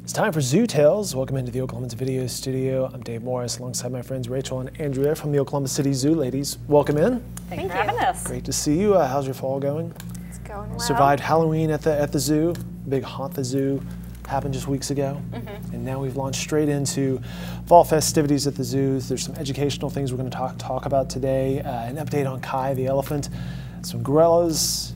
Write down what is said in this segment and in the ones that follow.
It's time for Zoo Tales. Welcome into the Oklahoman's video studio. I'm Dave Morris alongside my friends Rachel and Andrea from the Oklahoma City Zoo. Ladies, welcome in. Thanks for having us. Great to see you. How's your fall going? It's going well. Survived Halloween at the zoo. Big Haunt the Zoo happened just weeks ago. And now we've launched straight into fall festivities at the zoos. There's some educational things we're going to talk about today. An update on Kai the elephant, some gorillas,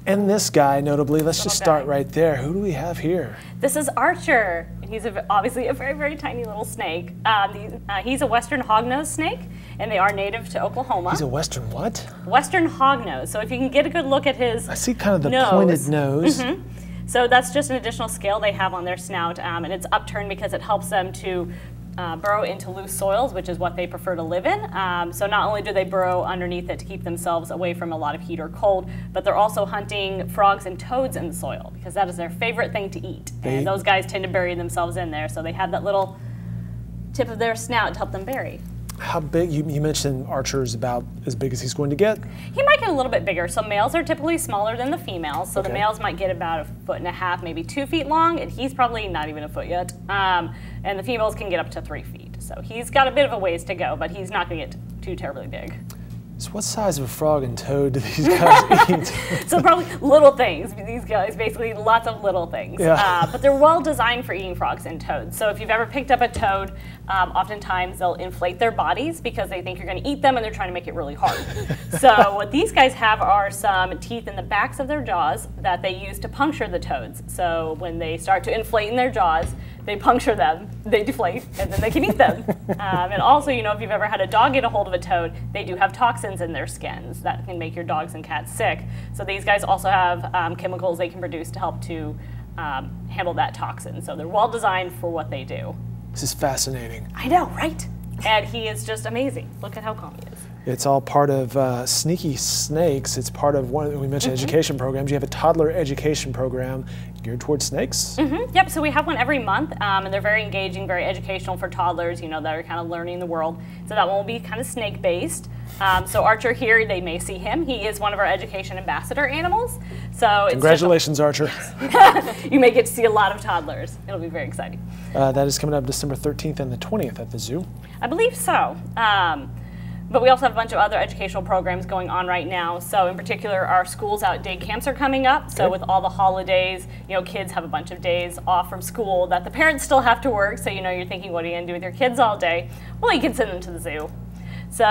and this guy, notably. Let's just start right there. Who do we have here? This is Archer. He's obviously a very, very tiny little snake. He's a western hognose snake, and they are native to Oklahoma. He's a western what? Western hognose. So if you can get a good look at his I see kind of the pointed nose. So that's just an additional scale they have on their snout, and it's upturned because it helps them to burrow into loose soils, which is what they prefer to live in. So not only do they burrow underneath it to keep themselves away from a lot of heat or cold, but they're also hunting frogs and toads in the soil because that is their favorite thing to eat. And those guys tend to bury themselves in there, so they have that little tip of their snout to help them bury. How big? You mentioned Archer is about as big as he's going to get? He might get a little bit bigger. So males are typically smaller than the females. So the males might get about 1.5 feet, maybe 2 feet long, and he's probably not even a foot yet. And the females can get up to 3 feet. So he's got a bit of a ways to go, but he's not going to get too terribly big. So what size of a frog and toad do these guys eat? So probably little things. These guys basically lots of little things. Yeah. But they're well designed for eating frogs and toads. So if you've ever picked up a toad, oftentimes they'll inflate their bodies because they think you're going to eat them and they're trying to make it really hard. So what these guys have are some teeth in the backs of their jaws that they use to puncture the toads. So when they start to inflate in their jaws, they puncture them, they deflate, and then they can eat them. And also, you know, if you've ever had a dog get a hold of a toad, they do have toxins in their skins that can make your dogs and cats sick. So these guys also have chemicals they can produce to help to handle that toxin. So they're well designed for what they do. This is fascinating. I know, right? And he is just amazing. Look at how calm he is. It's all part of Sneaky Snakes. It's part of one, we mentioned education programs. You have a toddler education program geared towards snakes? Yep, so we have one every month, and they're very engaging, very educational for toddlers, you know, that are kind of learning the world. So that one will be kind of snake-based. So Archer here, they may see him. He is one of our education ambassador animals. So Congratulations, Archer. You may get to see a lot of toddlers. It'll be very exciting. That is coming up December 13th and the 20th at the zoo. I believe so. But we also have a bunch of other educational programs going on right now. So in particular, our schools out day camps are coming up. So with all the holidays, you know, kids have a bunch of days off from school that the parents still have to work. So, you know, you're thinking, what are you going to do with your kids all day? Well, you can send them to the zoo. So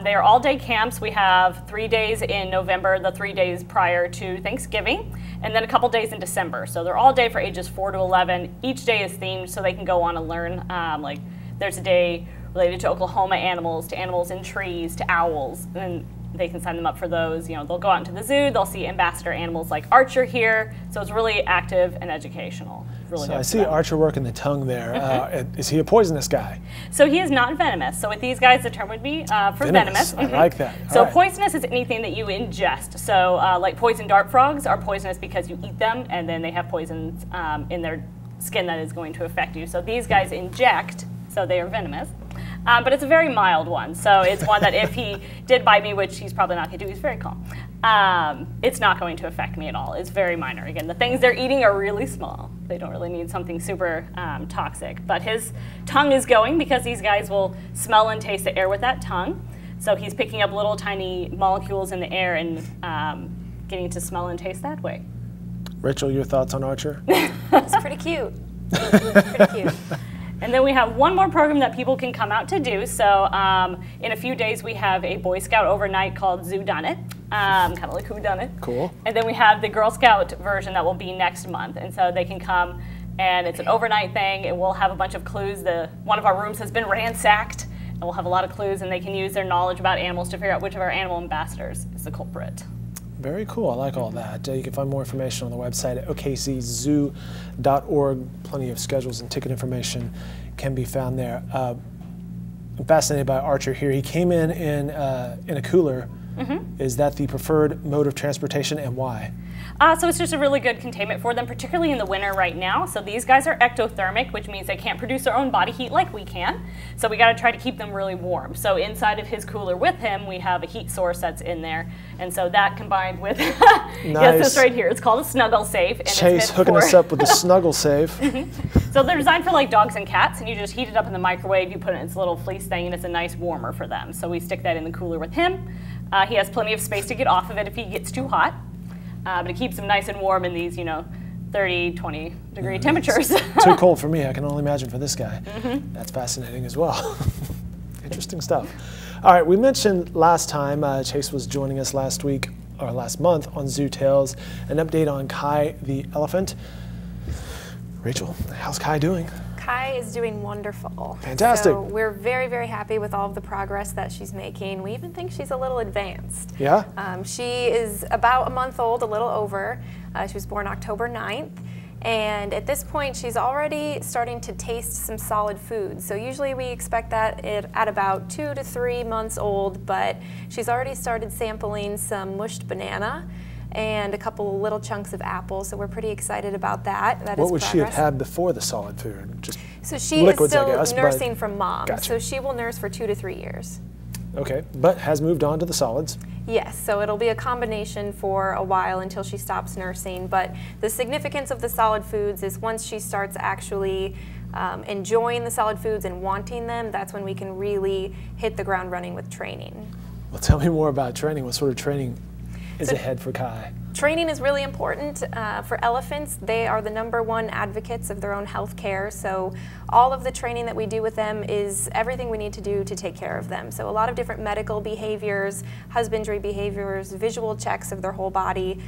they are all day camps. We have 3 days in November, the 3 days prior to Thanksgiving, and then a couple days in December. So they're all day for ages 4 to 11. Each day is themed so they can go on and learn. Like there's a day related to Oklahoma animals, to animals in trees, to owls, and they can sign them up for those. You know, they'll go out into the zoo, they'll see ambassador animals like Archer here, so it's really active and educational. Really so I see Archer working the tongue there. Is he a poisonous guy? So he is not venomous. So with these guys, the term would be for venomous. I like that. So poisonous is anything that you ingest. So like poison dart frogs are poisonous because you eat them, and then they have poisons in their skin that is going to affect you. So these guys inject, so they are venomous. But it's a very mild one. So it's one that if he did bite me, which he's probably not going to do, he's very calm, it's not going to affect me at all. It's very minor. Again, the things they're eating are really small. They don't really need something super toxic. But his tongue is going because these guys will smell and taste the air with that tongue. So he's picking up little tiny molecules in the air and getting to smell and taste that way. Rachel, your thoughts on Archer? It's pretty cute. Pretty cute. And then we have one more program that people can come out to do. So in a few days, we have a Boy Scout overnight called Zoo Done It, kind of like Who Done It. Cool. And then we have the Girl Scout version that will be next month. And so they can come, and it's an overnight thing, and we'll have a bunch of clues. One of our rooms has been ransacked, and we'll have a lot of clues, and they can use their knowledge about animals to figure out which of our animal ambassadors is the culprit. Very cool. I like all that. You can find more information on the website at okczoo.org. Plenty of schedules and ticket information can be found there. I'm fascinated by Archer here. He came in a cooler. Is that the preferred mode of transportation, and why? So it's just a really good containment for them, particularly in the winter right now. So these guys are ectothermic, which means they can't produce their own body heat like we can. So we got to try to keep them really warm. So inside of his cooler with him, we have a heat source that's in there. And so that combined with, yes, this right here, it's called a Snuggle Safe. And Chase it's hooking us up with the Snuggle Safe. So they're designed for like dogs and cats, and you just heat it up in the microwave, you put it in its little fleece thing, and it's a nice warmer for them. So we stick that in the cooler with him. He has plenty of space to get off of it if he gets too hot, but it keeps him nice and warm in these, 30, 20 degree temperatures. Too cold for me. I can only imagine for this guy. That's fascinating as well. Interesting stuff. All right, we mentioned last time Chase was joining us last month on Zoo Tales, an update on Kai the elephant. Rachel, how's Kai doing? Kai is doing wonderful. Fantastic. So we're very, very happy with all of the progress that she's making. We even think she's a little advanced. Yeah? She is about a month old, a little over. She was born October 9th. And at this point, she's already starting to taste some solid foods. So usually we expect that at about 2 to 3 months old, but she's already started sampling some mushed banana and a couple of little chunks of apple, so we're pretty excited about that. What would she have had before the solid food? Just so she liquids, is still I guess, nursing from mom, Gotcha. so she will nurse for 2 to 3 years. Okay, but has moved on to the solids. Yes, so it'll be a combination for a while until she stops nursing, but the significance of the solid foods is once she starts actually enjoying the solid foods and wanting them, that's when we can really hit the ground running with training. Well, tell me more about training. What sort of training is ahead for Kai? Training is really important for elephants. They are the #1 advocates of their own health care, so all of the training that we do with them is everything we need to do to take care of them. So a lot of different medical behaviors, husbandry behaviors, visual checks of their whole body.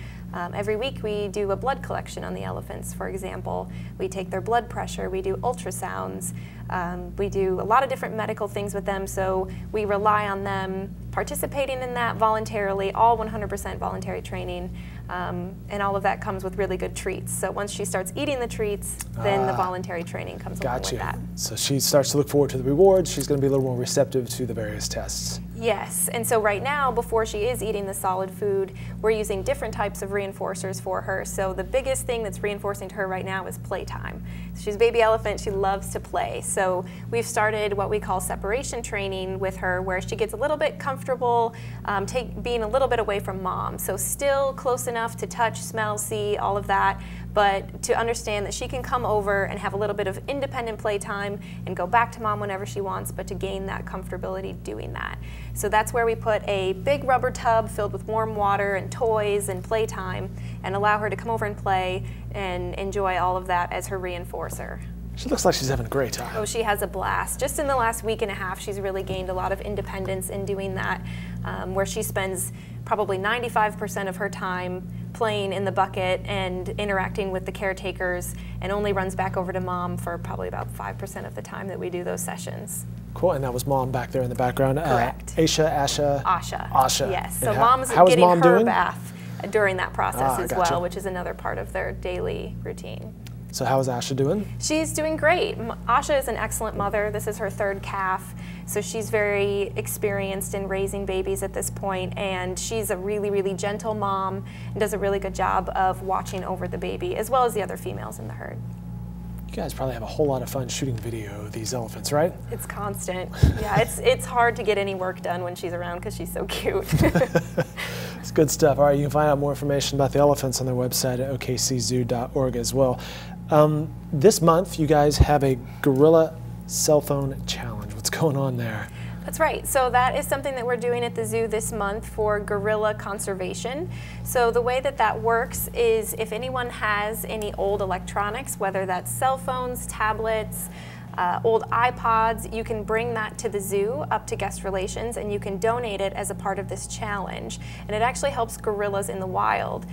Every week we do a blood collection on the elephants, for example. We take their blood pressure, we do ultrasounds, we do a lot of different medical things with them, so we rely on them participating in that voluntarily, all 100% voluntary training, and all of that comes with really good treats. So once she starts eating the treats, then the voluntary training comes along with that. So she starts to look forward to the rewards. She's going to be a little more receptive to the various tests. Yes, and so right now, before she is eating the solid food, we're using different types of reinforcers for her. So the biggest thing that's reinforcing to her right now is playtime. She's a baby elephant, she loves to play. So we've started what we call separation training with her, where she gets a little bit comfortable being a little bit away from mom. So still close enough to touch, smell, see, all of that, but to understand that she can come over and have a little bit of independent playtime and go back to mom whenever she wants, but to gain that comfortability doing that. So that's where we put a big rubber tub filled with warm water and toys and playtime and allow her to come over and play and enjoy all of that as her reinforcer. She looks like she's having a great time. Oh, she has a blast. Just in the last week and a half, she's really gained a lot of independence in doing that, where she spends probably 95% of her time playing in the bucket and interacting with the caretakers, and only runs back over to mom for probably about 5% of the time that we do those sessions. Cool, and that was mom back there in the background. Correct. Asha. Asha, yes. So And mom's how is getting Mom her doing? bath during that process as gotcha. well, which is another part of their daily routine. So how is Asha doing? She's doing great. Asha is an excellent mother. This is her 3rd calf, so she's very experienced in raising babies at this point, and she's a really, really gentle mom and does a really good job of watching over the baby, as well as the other females in the herd. You guys probably have a whole lot of fun shooting video of these elephants, right? It's constant. Yeah, it's hard to get any work done when she's around because she's so cute. It's good stuff. All right, you can find out more information about the elephants on their website at okczoo.org as well. This month, you guys have a gorilla cell phone challenge. What's going on there? That's right. So that is something that we're doing at the zoo this month for gorilla conservation. So the way that that works is if anyone has any old electronics, whether that's cell phones, tablets, old iPods, you can bring that to the zoo up to guest relations and you can donate it as a part of this challenge. And it actually helps gorillas in the wild.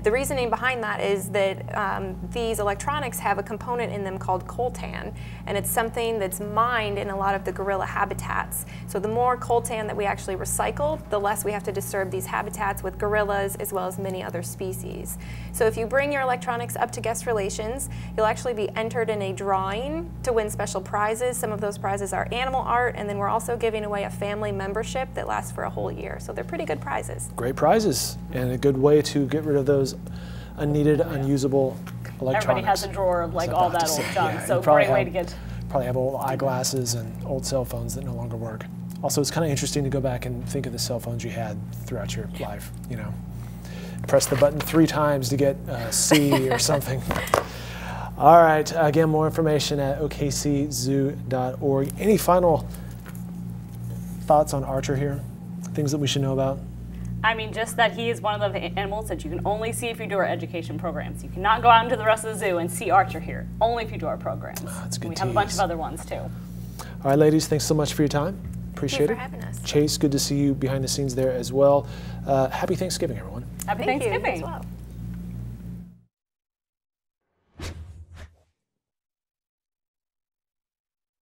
The reasoning behind that is that these electronics have a component in them called coltan, and it's something that's mined in a lot of the gorilla habitats. So the more coltan that we actually recycle, the less we have to disturb these habitats with gorillas as well as many other species. So if you bring your electronics up to guest relations, you'll actually be entered in a drawing to win special prizes. Some of those prizes are animal art, and then we're also giving away a family membership that lasts for a whole year. So they're pretty good prizes. Great prizes, and a good way to get rid of those unneeded, unusable electronics. Everybody has a drawer of like all that old junk, so great way to get. Probably have old eyeglasses and old cell phones that no longer work. Also, it's kind of interesting to go back and think of the cell phones you had throughout your life. You know, press the button 3 times to get C or something. All right, again, more information at okczoo.org. Any final thoughts on Archer here? Things that we should know about? I mean, just that he is one of the animals that you can only see if you do our education programs. You cannot go out into the rest of the zoo and see Archer here, only if you do our programs. That's a good We have a bunch of other ones too. All right, ladies, thanks so much for your time. Appreciate it. Thank you for having us. Chase, good to see you behind the scenes there as well. Happy Thanksgiving, everyone. Happy Thank you Thanksgiving. as well.